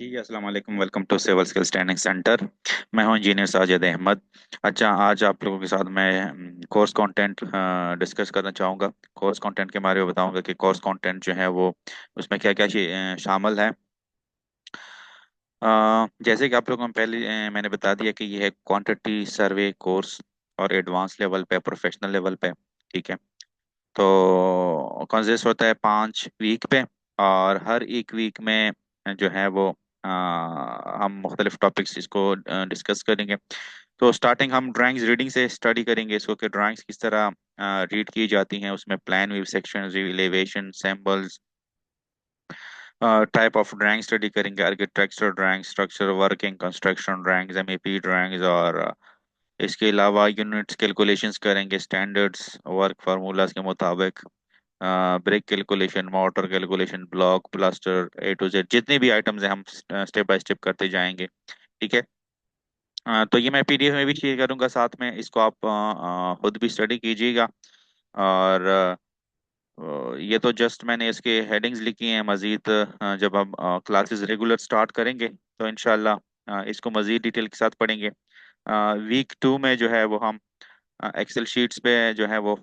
जी अस्सलाम वालेकुम। Welcome to civil skills training centre. मैं हूं इंजीनियर साजिद अहमद। अच्छा, आज आप लोगों के साथ मैं कोर्स कंटेंट डिस्कस करना चाहूँगा। कोर्स कंटेंट के बारे में बताऊंगा कि कोर्स कंटेंट जो है वो उसमें क्या क्या शामिल है। जैसे कि आप लोगों को पहले मैंने बता दिया कि ये है क्वांटिटी सर्वे कोर्स और एडवांस लेवल पे, प्रोफेशनल लेवल पे। ठीक है। तो कंसिस्ट होता है 5 वीक पे, और हर एक वीक में जो है वो हम मुख्तलिफ टॉपिक्स इसको डिस्कस करेंगे। तो स्टार्टिंग हम ड्राइंग्स रीडिंग से स्टडी करेंगे इसको, कि ड्राइंग्स किस तरह रीड की जाती हैं। उसमें plan view, section, elevation, symbols, type of drawing study करेंगे। Architecture drawing, structure working, construction drawings, MEP drawings, और इसके अलावा यूनिट्स कैलकुलेशंस करेंगे स्टैंडर्ड्स वर्क फार्मूलाज के मुताबिक। Brick calculation, mortar calculation, block, plaster, A to Z जितने भी items हैं हम स्टेप बाय स्टेप करते जाएंगे। ठीक है। तो ये मैं पीडीएफ में भी शेयर करूंगा, साथ में इसको आप खुद भी स्टडी कीजिएगा। और ये तो जस्ट मैंने इसके हेडिंग्स लिखी हैं। मजीद जब हम क्लासेस रेगुलर स्टार्ट करेंगे तो इंशाल्लाह इसको मजीद डिटेल के साथ पढ़ेंगे। वीक 2 में जो है वो हम एक्सेल शीट्स पे जो है वो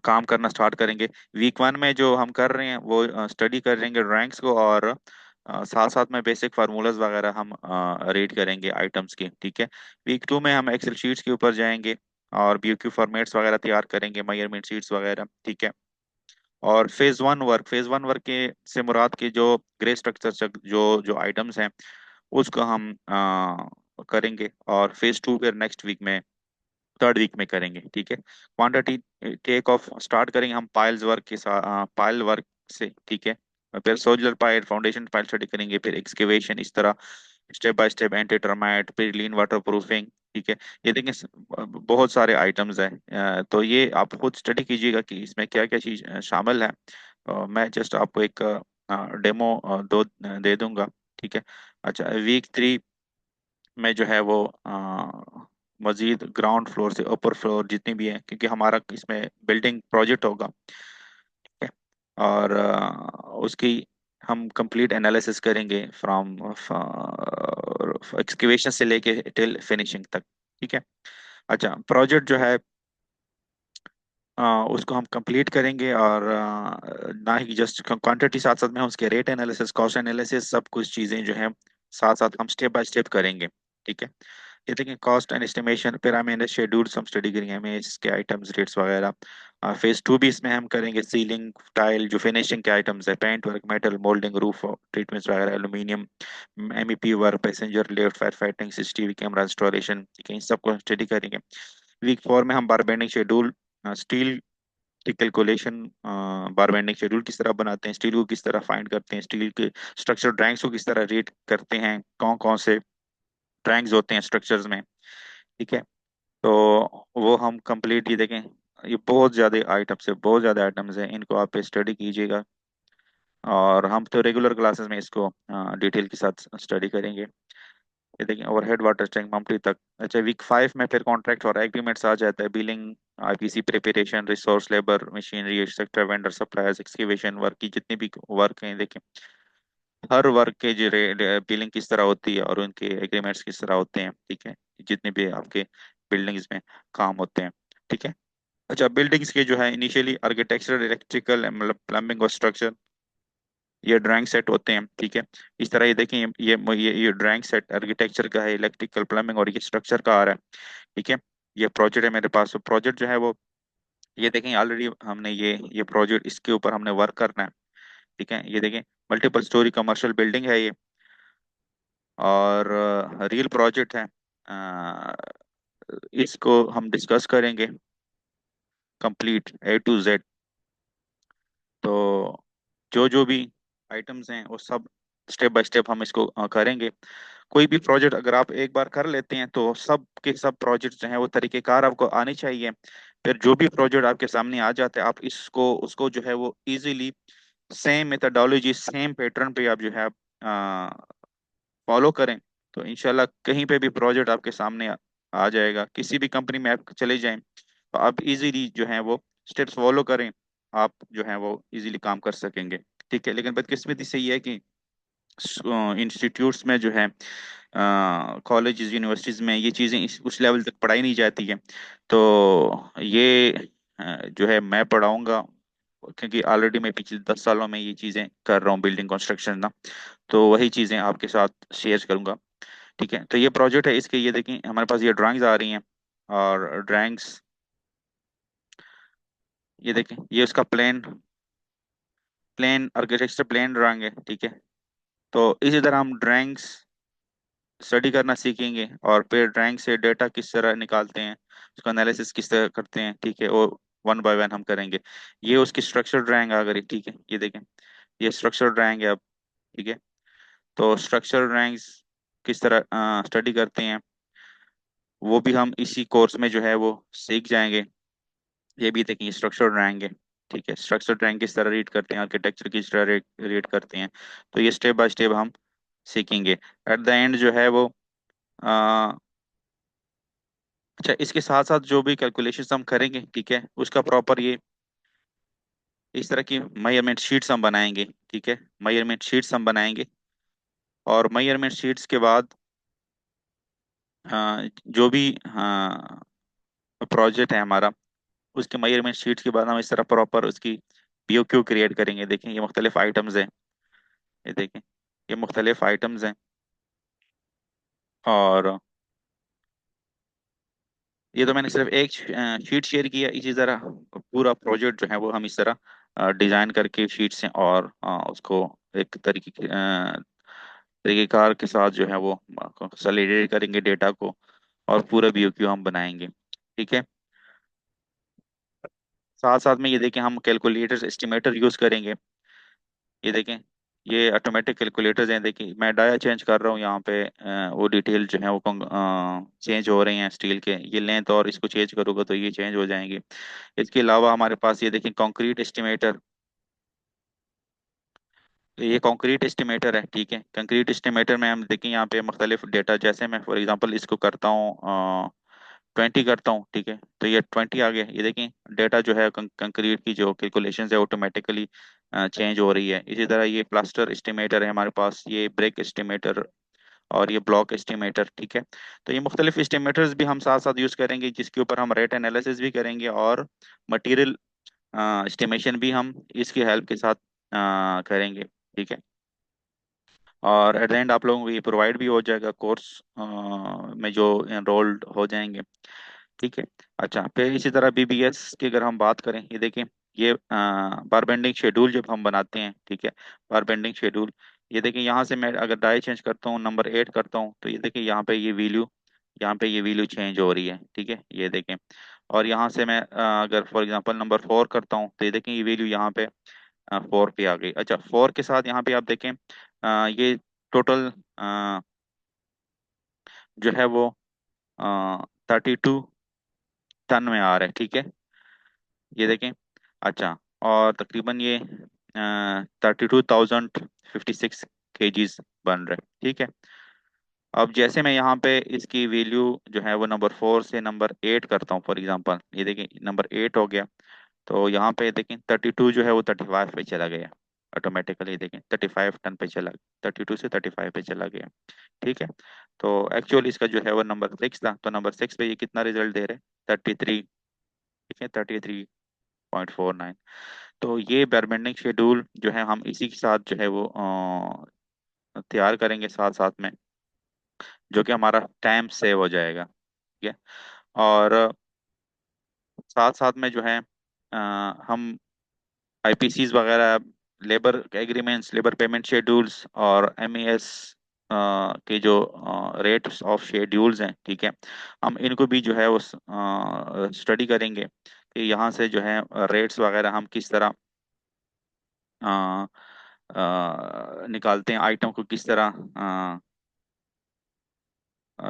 काम करना स्टार्ट करेंगे। वीक 1 में जो हम कर रहे हैं वो स्टडी करेंगे ड्राइंग्स को, और साथ साथ में बेसिक फार्मूलाज वगैरह हम रीड करेंगे आइटम्स की। ठीक है। वीक 2 में हम एक्सेल शीट्स के ऊपर जाएंगे और बीओक्यू फॉर्मेट्स वगैरह तैयार करेंगे, मेजरमेंट शीट्स वगैरह। ठीक है। और फेज 1 वर्क के से मुराद के जो ग्रे स्ट्रक्चर जो जो आइटम्स हैं उसको हम करेंगे। और फेज 2 फिर नेक्स्ट वीक में, थर्ड वीक में करेंगे। ठीक है। क्वांटिटी टेक ऑफ स्टार्ट करेंगे हम पाइल्स वर्क के साथ, पाइल वर्क से। ठीक है। और फिर solar pile, foundation pile study करेंगे, फिर एक्सकेवेशन, इस तरह step by step, anti termite, फिर लीन वाटर प्रूफिंग। ठीक है। ये देखिए बहुत सारे आइटम्स हैं। तो ये आप खुद स्टडी कीजिएगा कि इसमें क्या क्या चीज शामिल है। मैं जस्ट आपको एक डेमो दो दे दूंगा। ठीक है। अच्छा, वीक 3 में जो है वो मजीद ग्राउंड फ्लोर से अपर फ्लोर जितनी भी है, क्योंकि हमारा इसमें बिल्डिंग प्रोजेक्ट होगा। ठीक है। और उसकी हम कंप्लीट एनालिसिस करेंगे फ्रॉम एक्सकेवेशन से लेके टिल फिनिशिंग तक। ठीक है। अच्छा, प्रोजेक्ट जो है उसको हम कंप्लीट करेंगे, और ना ही जस्ट क्वांटिटी, साथ साथ में हम उसके रेट एनालिसिस, कॉस्ट एनालिसिस, सब कुछ चीजें जो है साथ साथ हम स्टेप बाय स्टेप करेंगे। ठीक है। ये देखिए cost and estimation, pyramid schedule हम स्टडी करेंगे, हमें इसके आइटम्स रेट्स वगैरह। फेज 2 भी इसमें हम करेंगे, सीलिंग टाइल जो फिनिशिंग के आइटम्स है, paint work, metal moulding, roof treatments वगैरह, aluminium, MEP work, passenger lift, fire fighting, CCTV camera installation. ठीक है, इन सबको स्टडी करेंगे। वीक 4 में हम बार बेंडिंग शेड्यूल, स्टील की कैलकुलेशन, बार बेंडिंग शेड्यूल किस तरह बनाते हैं, स्टील को किस तरह फाइंड करते हैं, स्टील के स्ट्रक्चर ड्राइंग्स को किस तरह रेट करते हैं, कौन कौन से ड्राइंग्स होते हैं स्ट्रक्चर्स में। ठीक है। तो वो हम कंप्लीट, ये देखें ये बहुत ज्यादा आइटम्स है, बहुत ज्यादा आइटम्स है, इनको आप स्टडी कीजिएगा। और हम तो रेगुलर क्लासेस में इसको डिटेल के साथ स्टडी करेंगे। ये देखें ओवरहेड, वाटर टैंक, मम्पटी तक। अच्छा, वीक 5 में फिर कॉन्ट्रैक्ट और एग्रीमेंट्स आ जाता है, billing, IPC preparation, resource, labour, machinery, sector, vendor, suppliers, excavation work की जितनी भी वर्क हैं, देखें हर वर्क के जो बिलिंग किस तरह होती है और उनके एग्रीमेंट्स किस तरह होते हैं। ठीक है। जितने भी आपके बिल्डिंग्स में काम होते हैं। ठीक है। अच्छा, बिल्डिंग्स के जो है इनिशियली आर्किटेक्चरल, इलेक्ट्रिकल, मतलब प्लम्बिंग और स्ट्रक्चर, ये ड्राइंग सेट होते हैं। ठीक है। इस तरह ये देखें, ये ड्राइंग सेट आर्किटेक्चर का है, इलेक्ट्रिकल, प्लम्बिंग और ये स्ट्रक्चर का आ रहा है। ठीक है। ये प्रोजेक्ट है मेरे पास, तो प्रोजेक्ट जो है वो, ये देखें ऑलरेडी हमने ये प्रोजेक्ट, इसके ऊपर हमने वर्क करना है। ठीक है। ये देखें मल्टीपल स्टोरी कमर्शियल बिल्डिंग है ये, और रियल प्रोजेक्ट है। अ, इसको हम डिस्कस करेंगे कंप्लीट A to Z। तो जो जो भी आइटम्स हैं वो सब स्टेप बाय स्टेप हम इसको करेंगे। कोई भी प्रोजेक्ट अगर आप एक बार कर लेते हैं तो सब के सब प्रोजेक्ट जो हैं वो तरीकेकार आपको आने चाहिए। फिर जो भी प्रोजेक्ट आपके सामने आ जाता है, आप इसको उसको जो है वो easily same methodology, same pattern पे आप जो है फॉलो करें, तो इंशाल्लाह कहीं पे भी प्रोजेक्ट आपके सामने आ जाएगा। किसी भी कंपनी में आप चले जाएं तो आप इजीली जो है वो स्टेप्स फॉलो करें, आप जो है वो इजीली काम कर सकेंगे। ठीक है। लेकिन बदकिस्मती से ये है कि इंस्टीट्यूट्स में जो है, कॉलेजेस यूनिवर्सिटीज में ये चीज़ें उस लेवल तक पढ़ाई नहीं जाती है। तो ये जो है मैं पढ़ाऊंगा, क्योंकि ऑलरेडी मैं पिछले 10 सालों में ये चीज़ें कर रहा हूँ, बिल्डिंग कंस्ट्रक्शन ना। तो वही चीज़ें आपके साथ शेयर करूंगा। ठीक है, तो ये प्रोजेक्ट है, इसके ये देखें हमारे पास ये ड्राइंग्स आ रही हैं। और ड्राइंग्स ये देखें, ये उसका plan plan architecture plan drawing है। ठीक है, तो इसी तरह हम ड्राइंग्स स्टडी करना सीखेंगे, और फिर ड्राइंग से डेटा किस तरह निकालते हैं, उसका एनालिसिस किस तरह करते हैं। ठीक है, वो वन बाय वन हम करेंगे। ये उसकी स्ट्रक्चर ड्राइंग आ गई। ठीक है, ये देखें, ये स्ट्रक्चर ड्राइंग है अब। ठीक है, तो स्ट्रक्चर ड्राइंग्स किस तरह स्टडी करते हैं, वो भी हम इसी कोर्स में जो है वो सीख जाएंगे। ये भी देखिए स्ट्रक्चर ड्राइंग है। ठीक है, स्ट्रक्चर ड्राइंग किस तरह रीड करते हैं, आर्किटेक्चर किस तरह रीड करते हैं, तो ये स्टेप बाय स्टेप हम सीखेंगे। एट द एंड जो है वो अच्छा, इसके साथ साथ जो भी कैलकुलेशंस हम करेंगे, ठीक है, उसका प्रॉपर ये इस तरह की मेजरमेंट शीट्स हम बनाएंगे। ठीक है, मेजरमेंट शीट्स हम बनाएंगे, और मेजरमेंट शीट्स के बाद जो भी प्रोजेक्ट है हमारा, उसके मेजरमेंट शीट्स के बाद हम इस तरह प्रॉपर उसकी पीओक्यू क्रिएट करेंगे। देखें ये मुख्तलिफ आइटम्स हैं, ये देखें ये मुख्तलिफ आइटम्स हैं। और ये तो मैंने सिर्फ एक शीट शेयर किया, इसी तरह पूरा प्रोजेक्ट जो है वो हम इस तरह डिजाइन करके शीट से, और उसको एक तरीकेकार के साथ जो है वो कंसोलिडेट करेंगे डेटा को, और पूरा बीओक्यू हम बनाएंगे। ठीक है, साथ साथ में ये देखें हम कैलकुलेटर्स एस्टिमेटर यूज करेंगे। ये देखें, ये ऑटोमेटिक कैलकुलेटर्स हैं। देखिए मैं डाया चेंज कर रहा हूँ यहाँ पे, वो डिटेल जो है वो चेंज हो रही हैं स्टील के, ये लेंथ और इसको चेंज करूँगा तो ये चेंज हो जाएंगे। इसके अलावा हमारे पास ये देखें कंक्रीट एस्टिमेटर, तो ये कंक्रीट एस्टिमेटर है। ठीक है, कंक्रीट एस्टिमेटर में हम देखें यहाँ पे मुख्तलिफ डेटा, जैसे मैं फॉर एग्जांपल इसको करता हूँ 20 करता हूँ। ठीक है, तो ये 20 आ गया। ये देखें डेटा जो है कंक्रीट की जो कैलकुलेशन है ऑटोमेटिकली चेंज हो रही है। इसी तरह ये प्लास्टर एस्टिमेटर है हमारे पास, ये ब्रेक एस्टिमेटर, और ये ब्लॉक एस्टिमेटर। ठीक है, तो ये मुख्तलिफ एस्टिमेटर्स भी हम साथ साथ यूज करेंगे, जिसके ऊपर हम रेट एनालिसिस भी करेंगे, और मटेरियल एस्टिमेशन भी हम इसकी हेल्प के साथ करेंगे। ठीक है, और एट द एंड आप लोगों को ये प्रोवाइड भी हो जाएगा कोर्स में जो एनरोल्ड हो जाएंगे। ठीक है, अच्छा, फिर इसी तरह बीबीएस की अगर हम बात करें, ये देखें ये बार बेंडिंग शेड्यूल जब हम बनाते हैं। ठीक है, बार बेंडिंग शेड्यूल, ये देखें यहाँ से मैं अगर डाई चेंज करता हूँ, नंबर 8 करता हूँ, तो ये देखें यहाँ पे ये वैल्यू चेंज हो रही है। ठीक है, ये देखें, और यहाँ से मैं अगर फॉर एग्जांपल नंबर 4 करता हूँ, तो ये देखें ये वैल्यू यहाँ पे 4 पे आ गई। अच्छा, 4 के साथ यहाँ पे आप देखें ये टोटल जो है वो 32 टन में आ रहा है। ठीक है, ये देखें, अच्छा, और तकरीबन ये 32,056 केजीज बन रहे हैं। ठीक है, अब जैसे मैं यहाँ पे इसकी वैल्यू जो है वो नंबर 4 से नंबर 8 करता हूँ फॉर एग्जांपल, ये देखें नंबर 8 हो गया, तो यहाँ पे देखें 32 जो है वो 35 पे चला गया ऑटोमेटिकली। देखें 35 टन पे चला, 32 से 35 पे चला गया। ठीक है, तो एक्चुअली इसका जो है वो नंबर 6 था, तो नंबर 6 पे ये कितना रिजल्ट दे रहे हैं, 33। ठीक है, 33.49। तो ये बेरबेंडिंग शेड्यूल जो है हम इसी के साथ जो है वो तैयार करेंगे साथ साथ में, जो कि हमारा टाइम सेव हो जाएगा। ठीक है, और साथ साथ में जो है हम आईपीसीज वगैरह, labour agreements, labour payment schedules, और एमईएस के जो रेट्स ऑफ शेड्यूल्स हैं, ठीक है, हम इनको भी जो है वो स्टडी करेंगे, कि यहाँ से जो है रेट्स वगैरह हम किस तरह निकालते हैं, आइटम को किस तरह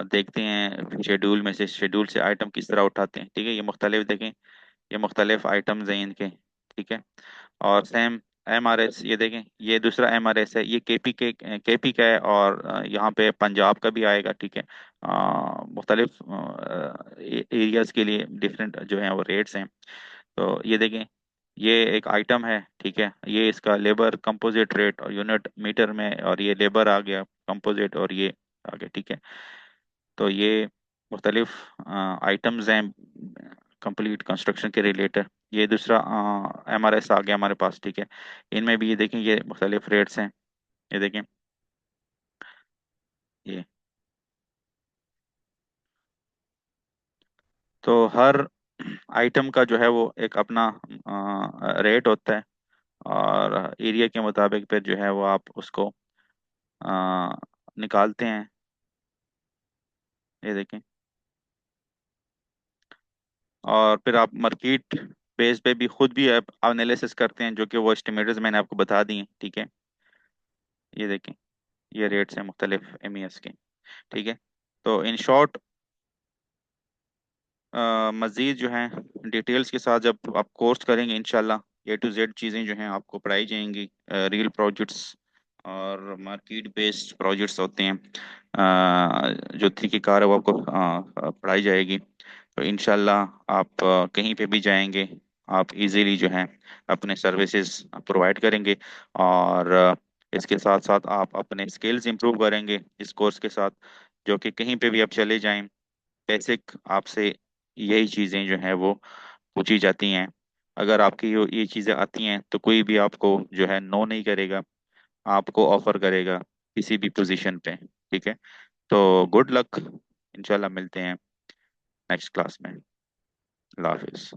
देखते हैं, शेड्यूल में से, शेड्यूल से आइटम किस तरह उठाते हैं। ठीक है, ये मुख्तलिफ देखें, ये मुख्तलिफ आइटम्स हैं इनके। ठीक है, और सेम एमआरएस, ये देखें ये दूसरा एमआरएस है, ये केपी का है, और यहाँ पे पंजाब का भी आएगा। ठीक है, मुख्तलिफ एरियाज के लिए डिफरेंट जो है वो रेट्स हैं। तो ये देखें ये एक आइटम है, ठीक है, ये इसका लेबर कंपोजिट रेट और यूनिट मीटर में, और ये लेबर आ गया कंपोजिट, और ये आ गया, ठीक है। तो ये मुख्तलिफ आइटम्स हैं कंप्लीट कंस्ट्रक्शन के रिलेटेड। ये दूसरा MRS आ गया हमारे पास, ठीक है। इनमें भी ये देखें, ये मुख्तलिफ रेट्स हैं, ये देखें ये। तो हर आइटम का जो है वो एक अपना रेट होता है, और एरिया के मुताबिक फिर जो है वो आप उसको अ, निकालते हैं, ये देखें। और फिर आप मार्केट बेस पे भी खुद भी आप एनालिसिस करते हैं, जो कि वो एस्टिमेटर्स मैंने आपको बता दिए, ठीक है। ये देखें, ये रेट्स हैं मुख्तलिफ MES के, ठीक है। तो इन शॉर्ट, मज़ीद जो है डिटेल्स के साथ जब आप कोर्स करेंगे इंशाल्लाह, A to Z चीज़ें जो हैं आपको पढ़ाई जाएंगी। रियल प्रोजेक्ट्स और मार्केट बेस्ड प्रोजेक्ट्स होते हैं, जो तरीक़ेकार है वो आपको पढ़ाई जाएगी। तो इंशाल्लाह आप कहीं पे भी जाएंगे, आप इजीली जो है अपने सर्विसेज प्रोवाइड करेंगे। और इसके साथ साथ आप अपने स्किल्स इंप्रूव करेंगे इस कोर्स के साथ, जो कि कहीं पे भी आप चले जाएं, बेसिक आपसे यही चीज़ें जो हैं वो पूछी जाती हैं। अगर आपकी ये चीज़ें आती हैं तो कोई भी आपको जो है नो नहीं करेगा, आपको ऑफर करेगा किसी भी पोजीशन पे, ठीक है। तो गुड लक, इंशाल्लाह मिलते हैं नेक्स्ट क्लास में। अल्लाह हाफिज।